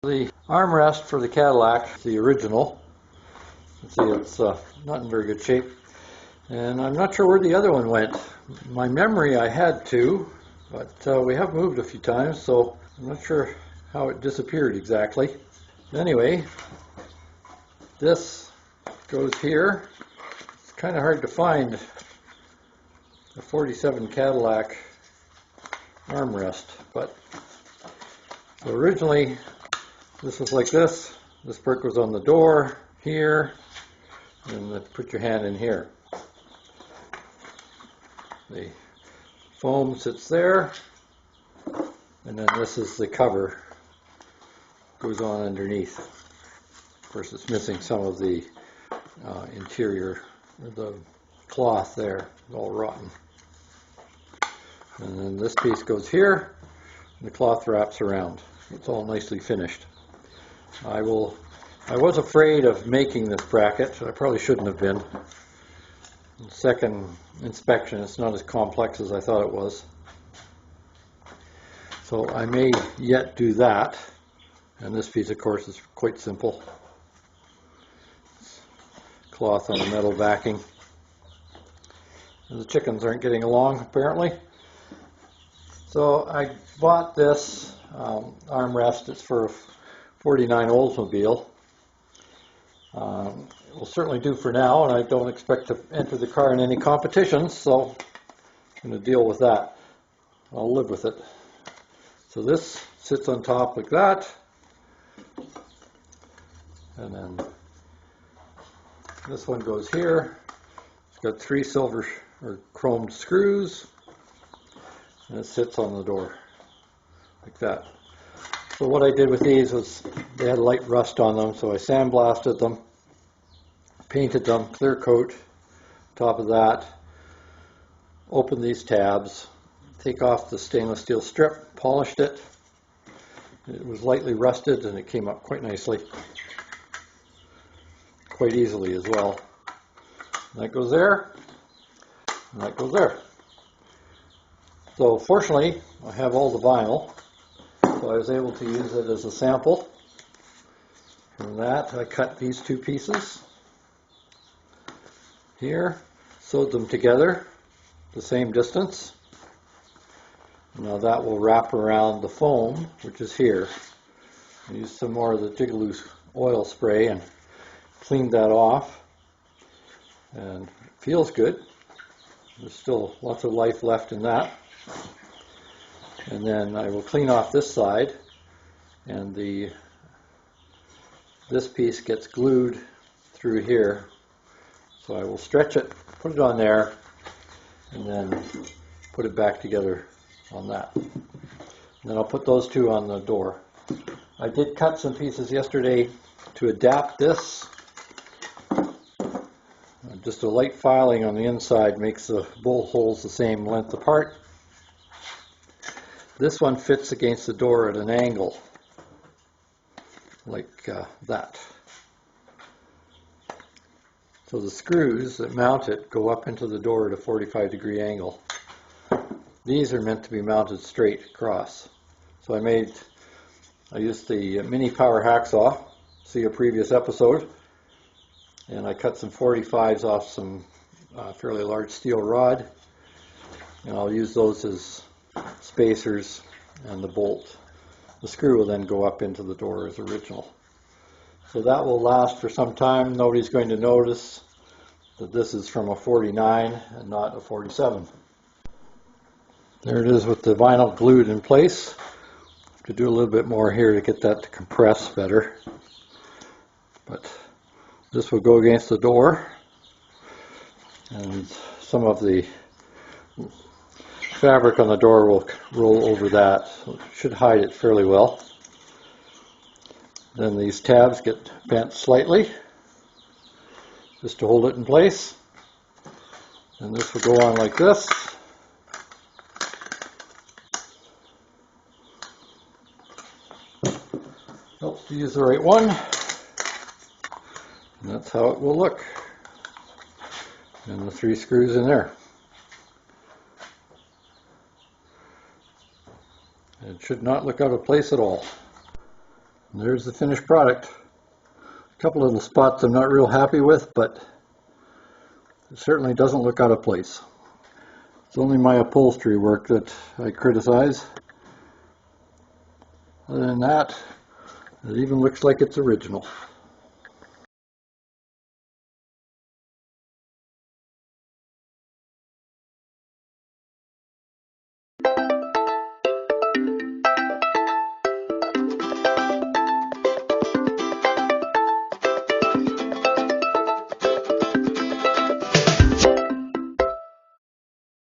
The armrest for the Cadillac, the original. You see, it's not in very good shape, and I'm not sure where the other one went. My memory, I had two, but we have moved a few times, so I'm not sure how it disappeared exactly. Anyway, this goes here. It's kind of hard to find a 47 Cadillac armrest, but so originally this was like this. This brick was on the door here, and then put your hand in here. The foam sits there, and then this is the cover. Goes on underneath. Of course, it's missing some of the interior, the cloth there, all rotten. And then this piece goes here, and the cloth wraps around. It's all nicely finished. I was afraid of making this bracket. I probably shouldn't have been. Second inspection, it's not as complex as I thought it was. So I may yet do that. And this piece, of course, is quite simple. It's cloth on a metal backing. And the chickens aren't getting along, apparently. So I bought this armrest. It's for a 49 Oldsmobile. It will certainly do for now, and I don't expect to enter the car in any competitions, so I'm going to deal with that. I'll live with it. So this sits on top like that, and then this one goes here. It's got 3 silver or chromed screws, and it sits on the door like that. So what I did with these was they had light rust on them, so I sandblasted them, painted them, clear coat, top of that, opened these tabs, take off the stainless steel strip, polished it. It was lightly rusted and it came up quite nicely, quite easily as well. And that goes there, and that goes there. So fortunately, I have all the vinyl. So I was able to use it as a sample. From that, I cut these 2 pieces here, sewed them together the same distance. Now that will wrap around the foam, which is here. I used some more of the Jigaloo oil spray and cleaned that off. And it feels good. There's still lots of life left in that. And then I will clean off this side, and this piece gets glued through here. So I will stretch it, put it on there, and then put it back together on that. And then I'll put those 2 on the door. I did cut some pieces yesterday to adapt this. Just a light filing on the inside makes the bolt holes the same length apart. This one fits against the door at an angle, like that. So the screws that mount it go up into the door at a 45-degree angle. These are meant to be mounted straight across. So I used the mini power hacksaw, see a previous episode, and I cut some 45s off some fairly large steel rod, and I'll use those as spacers, and the bolt. The screw will then go up into the door as original. So that will last for some time. Nobody's going to notice that this is from a 49 and not a 47. There it is with the vinyl glued in place. To do a little bit more here to get that to compress better. But this will go against the door, and some of the fabric on the door will roll over that, so it should hide it fairly well. Then these tabs get bent slightly just to hold it in place, and this will go on like this. Helps to use the right one, and that's how it will look. And the 3 screws in there. It should not look out of place at all. And there's the finished product. A couple little spots I'm not real happy with, but it certainly doesn't look out of place. It's only my upholstery work that I criticize. Other than that, it even looks like it's original.